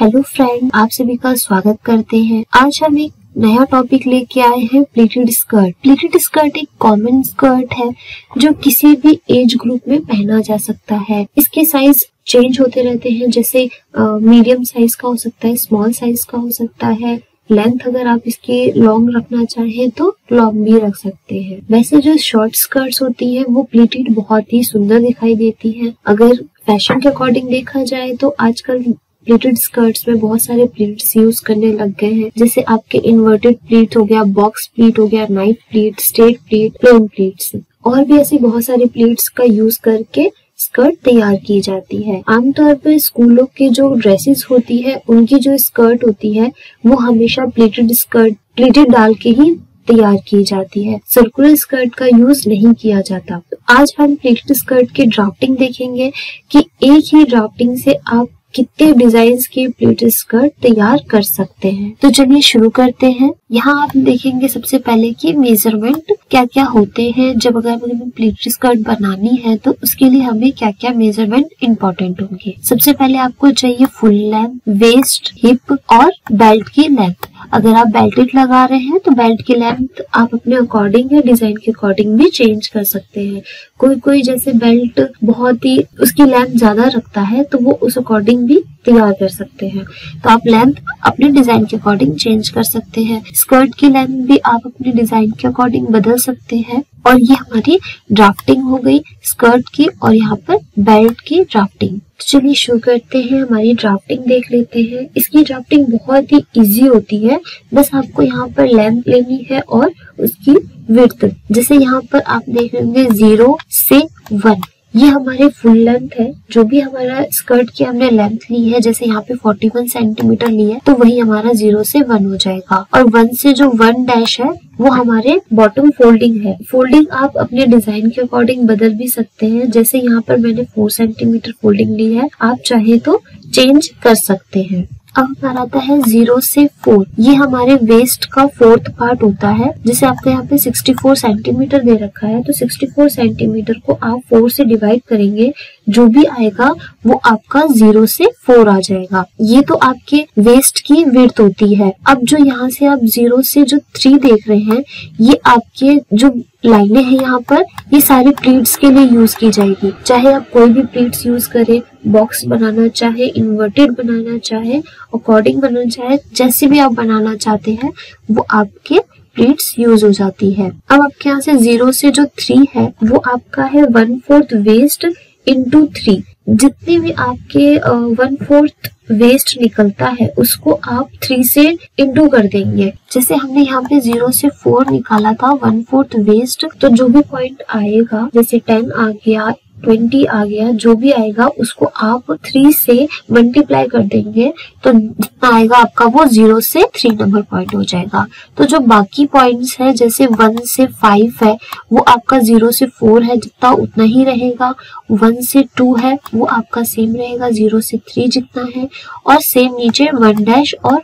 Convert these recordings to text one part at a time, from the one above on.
Hello friend, आप सभी का स्वागत करते हैं। आज हम एक नया टॉपिक लेके आए हैं, प्लीटेड स्कर्ट। प्लीटेड स्कर्ट एक कॉमन स्कर्ट है जो किसी भी एज ग्रुप में पहना जा सकता है। इसके साइज चेंज होते रहते हैं, जैसे मीडियम साइज का हो सकता है, स्मॉल साइज का हो सकता है। लेंथ अगर आप इसकी लॉन्ग रखना चाहें तो लॉन्ग भी रख सकते हैं। वैसे जो शॉर्ट स्कर्ट्स होती है वो प्लीटेड बहुत ही सुंदर दिखाई देती है। अगर फैशन के अकॉर्डिंग देखा जाए तो आजकल प्लीटेड स्कर्ट्स में बहुत सारे प्लीट्स यूज करने लग गए हैं, जैसे आपके इन्वर्टेड प्लीट हो गया, बॉक्स प्लीट हो गया, knife pleat, straight pleat, plain pleats, और भी ऐसी बहुत सारे प्लीट्स का यूज करके स्कर्ट तैयार की जाती है। आमतौर पर स्कूलों के जो ड्रेसेस होती है उनकी जो स्कर्ट होती है वो हमेशा प्लीटेड डाल के ही तैयार की जाती है। सर्कुलर स्कर्ट का यूज नहीं किया जाता। तो आज हम प्लीटेड स्कर्ट की ड्राफ्टिंग देखेंगे कि एक ही ड्राफ्टिंग से आप कितने डिजाइन की प्लीटेड स्कर्ट तैयार कर सकते हैं। तो चलिए शुरू करते हैं। यहाँ आप देखेंगे सबसे पहले कि मेजरमेंट क्या क्या होते हैं। जब अगर हमें प्लीटेड स्कर्ट बनानी है तो उसके लिए हमें क्या क्या मेजरमेंट इम्पोर्टेंट होंगे। सबसे पहले आपको चाहिए फुल लेंथ, वेस्ट, हिप और बेल्ट की लेंथ। अगर आप बेल्टेड लगा रहे हैं तो बेल्ट की लेंथ आप अपने अकॉर्डिंग या डिजाइन के अकॉर्डिंग भी चेंज कर सकते हैं। कोई जैसे बेल्ट बहुत ही उसकी लेंथ ज्यादा रखता है तो वो उस अकॉर्डिंग भी तैयार कर सकते हैं। तो आप लेंथ अपने डिजाइन के अकॉर्डिंग चेंज कर सकते हैं। स्कर्ट की लेंथ भी आप अपने डिजाइन के अकॉर्डिंग बदल सकते हैं। और ये हमारी ड्राफ्टिंग हो गई स्कर्ट की, और यहाँ पर बेल्ट की ड्राफ्टिंग। तो चलिए शुरू करते हैं, हमारी ड्राफ्टिंग देख लेते हैं। इसकी ड्राफ्टिंग बहुत ही इजी होती है। बस आपको यहाँ पर लेंथ लेनी है और उसकी विड्थ। जैसे यहाँ पर आप देख लेंगे 0 से 1, ये हमारे फुल लेंथ है। जो भी हमारा स्कर्ट की हमने लेंथ ली है, जैसे यहाँ पे 41 सेंटीमीटर ली है, तो वही हमारा 0 से 1 हो जाएगा। और 1 से जो 1 डैश है वो हमारे बॉटम फोल्डिंग है। फोल्डिंग आप अपने डिजाइन के अकॉर्डिंग बदल भी सकते हैं। जैसे यहाँ पर मैंने 4 सेंटीमीटर फोल्डिंग ली है, आप चाहे तो चेंज कर सकते हैं। अब हमारा आता है 0 से 4, ये हमारे वेस्ट का 4th पार्ट होता है। जैसे आपको यहाँ पे 64 सेंटीमीटर दे रखा है, तो 64 सेंटीमीटर को आप 4 से डिवाइड करेंगे, जो भी आएगा वो आपका 0 से 4 आ जाएगा। ये तो आपके वेस्ट की विड्थ होती है। अब जो यहाँ से आप 0 से जो 3 देख रहे हैं, ये आपके जो लाइनें हैं यहाँ पर, ये सारी प्लीट्स के लिए यूज की जाएगी। चाहे आप कोई भी प्लीट्स यूज करें, बॉक्स बनाना चाहे, इन्वर्टेड बनाना चाहे, अकॉर्डिंग बनाना चाहे, जैसे भी आप बनाना चाहते हैं वो आपके प्लीट्स यूज हो जाती है। अब आपके यहाँ से 0 से जो 3 है वो आपका है 1/4 वेस्ट इंटू 3। जितने भी आपके 1/4 वेस्ट निकलता है उसको आप 3 से इंटू कर देंगे। जैसे हमने यहाँ पे 0 से 4 निकाला था 1/4 वेस्ट, तो जो भी पॉइंट आएगा, जैसे 10 आ गया, 20 आ गया, जो भी आएगा उसको आप 3 से मल्टीप्लाई कर देंगे, तो जितना आएगा आपका वो 0 से 3 नंबर पॉइंट हो जाएगा। तो जो बाकी पॉइंट्स है, जैसे 1 से 5 है, वो आपका 0 से 4 है, जितना उतना ही रहेगा। 1 से 2 है वो आपका सेम रहेगा, 0 से 3 जितना है, और सेम नीचे 1 डैश और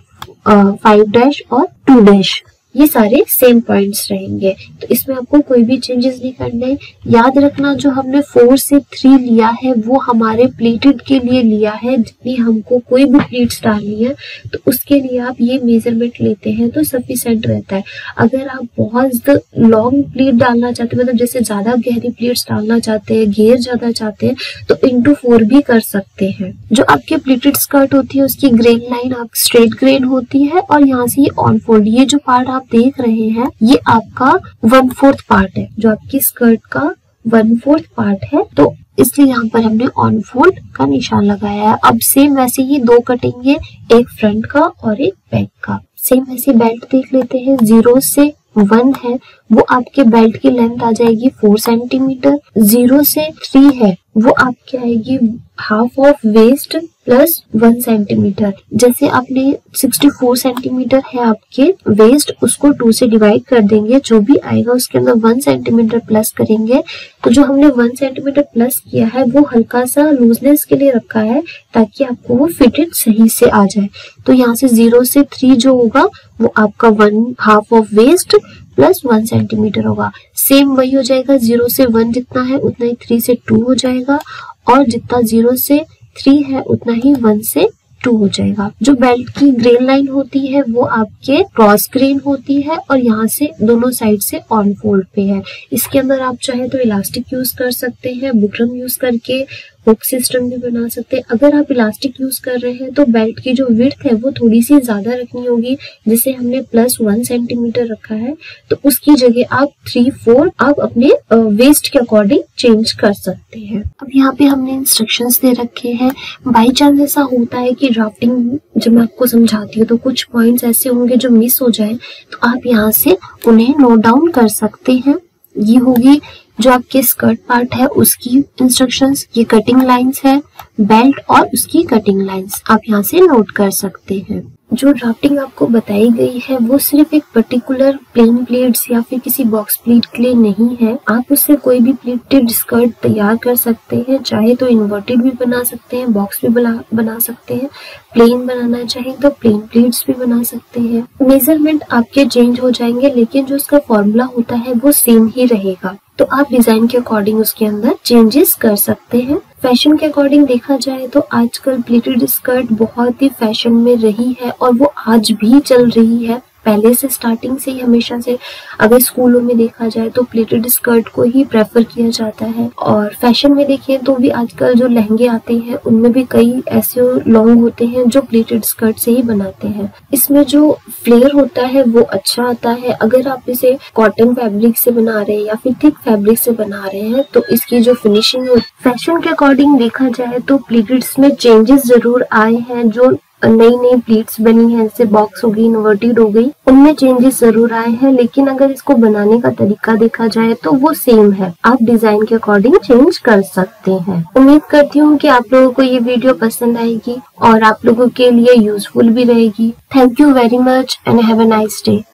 5 डैश और 2 डैश, ये सारे सेम पॉइंट्स रहेंगे। तो इसमें आपको कोई भी चेंजेस नहीं करने। याद रखना, जो हमने 4 से 3 लिया है वो हमारे प्लीटेड के लिए लिया है। जितनी हमको कोई भी प्लीट्स डालनी है तो उसके लिए आप ये मेजरमेंट लेते हैं तो सफिशिएंट रहता है। अगर आप बहुत लॉन्ग प्लीट डालना चाहते हैं, मतलब जैसे ज्यादा गहरी प्लीट्स डालना चाहते हैं, घेर ज्यादा चाहते हैं, तो इंटू 4 भी कर सकते हैं। जो आपके प्लीटेड स्कर्ट होती है उसकी ग्रेन लाइन आप स्ट्रेट ग्रेन होती है, और यहाँ से ये ऑन फोल्ड, ये जो पार्ट आप देख रहे हैं ये आपका 1/4 पार्ट है, जो आपकी स्कर्ट का 1/4 पार्ट है। तो इसलिए यहाँ पर हमने ऑन फोल्ड का निशान लगाया है। अब सेम वैसे ही 2 कटिंग है, एक फ्रंट का और एक बैक का। सेम वैसे बेल्ट देख लेते हैं। 0 से 1 है वो आपके बेल्ट की लेंथ आ जाएगी 4 सेंटीमीटर। 0 से 3 है वो आपकी आएगी half of waist plus 1 centimetre. जैसे आपने 64 सेंटीमीटर है आपके वेस्ट, उसको 2 से डिवाइड कर देंगे, जो भी आएगा उसके अंदर 1 सेंटीमीटर प्लस करेंगे। तो जो हमने 1 सेंटीमीटर प्लस किया है वो हल्का सा लूजनेस के लिए रखा है, ताकि आपको वो फिटेड सही से आ जाए। तो यहाँ से 0 से 3 जो होगा वो आपका 1 half of waist plus 1 centimetre होगा। सेम वही हो जाएगा, 0 से 1 जितना है उतना ही 3 से 2 हो जाएगा, और जितना 0 से 3 है उतना ही 1 से 2 हो जाएगा। जो बेल्ट की ग्रेन लाइन होती है वो आपके क्रॉस ग्रेन होती है और यहाँ से दोनों साइड से ऑन फोल्ड पे है। इसके अंदर आप चाहे तो इलास्टिक यूज कर सकते हैं, बुकरम यूज करके हुक सिस्टम भी बना सकते हैं। अगर आप इलास्टिक यूज कर रहे हैं तो बेल्ट की जो विड्थ है वो थोड़ी सी ज्यादा रखनी होगी। जैसे हमने +1 सेंटीमीटर रखा है तो उसकी जगह आप 3-4 आप अपने वेस्ट के अकॉर्डिंग चेंज कर सकते हैं। अब यहाँ पे हमने इंस्ट्रक्शंस दे रखे हैं। बाई चांस ऐसा होता है कि ड्राफ्टिंग जब मैं आपको समझाती हूँ तो कुछ पॉइंट्स ऐसे होंगे जो मिस हो जाए, तो आप यहाँ से उन्हें नोट डाउन कर सकते हैं। ये होगी जो आपके स्कर्ट पार्ट है उसकी इंस्ट्रक्शंस, ये कटिंग लाइंस है, बेल्ट और उसकी कटिंग लाइंस आप यहाँ से नोट कर सकते हैं। जो ड्राफ्टिंग आपको बताई गई है वो सिर्फ एक पर्टिकुलर प्लेन प्लीट्स या फिर किसी बॉक्स प्लीट के लिए नहीं है। आप उससे कोई भी प्लीटेड स्कर्ट तैयार कर सकते हैं, चाहे तो इन्वर्टेड भी बना सकते हैं, बॉक्स भी बना सकते हैं, प्लेन बनाना चाहे तो प्लेन प्लीट्स भी बना सकते हैं। मेजरमेंट आपके चेंज हो जाएंगे लेकिन जो उसका फॉर्मूला होता है वो सेम ही रहेगा, तो आप डिजाइन के अकॉर्डिंग उसके अंदर चेंजेस कर सकते हैं। फैशन के अकॉर्डिंग देखा जाए तो आजकल प्लीटेड स्कर्ट बहुत ही फैशन में रही है और वो आज भी चल रही है। पहले से स्टार्टिंग से ही हमेशा से अगर स्कूलों में देखा जाए तो प्लीटेड स्कर्ट को ही प्रेफर किया जाता है। और फैशन में देखिए तो भी आजकल जो लहंगे आते हैं उनमें भी कई ऐसे लॉन्ग होते हैं जो प्लीटेड स्कर्ट से ही बनाते हैं। इसमें जो फ्लेयर होता है वो अच्छा आता है। अगर आप इसे कॉटन फैब्रिक से बना रहे हैं या फिर थिक फैब्रिक से बना रहे हैं तो इसकी जो फिनिशिंग हो, फैशन के अकॉर्डिंग देखा जाए तो प्लीटेड्स में चेंजेस जरूर आए हैं। जो नई प्लीट्स बनी है जैसे बॉक्स हो गई, इन्वर्टेड हो गई, उनमें चेंजेस जरूर आए हैं, लेकिन अगर इसको बनाने का तरीका देखा जाए तो वो सेम है। आप डिजाइन के अकॉर्डिंग चेंज कर सकते हैं। उम्मीद करती हूँ कि आप लोगों को ये वीडियो पसंद आएगी और आप लोगों के लिए यूजफुल भी रहेगी। Thank you very much and have a nice day.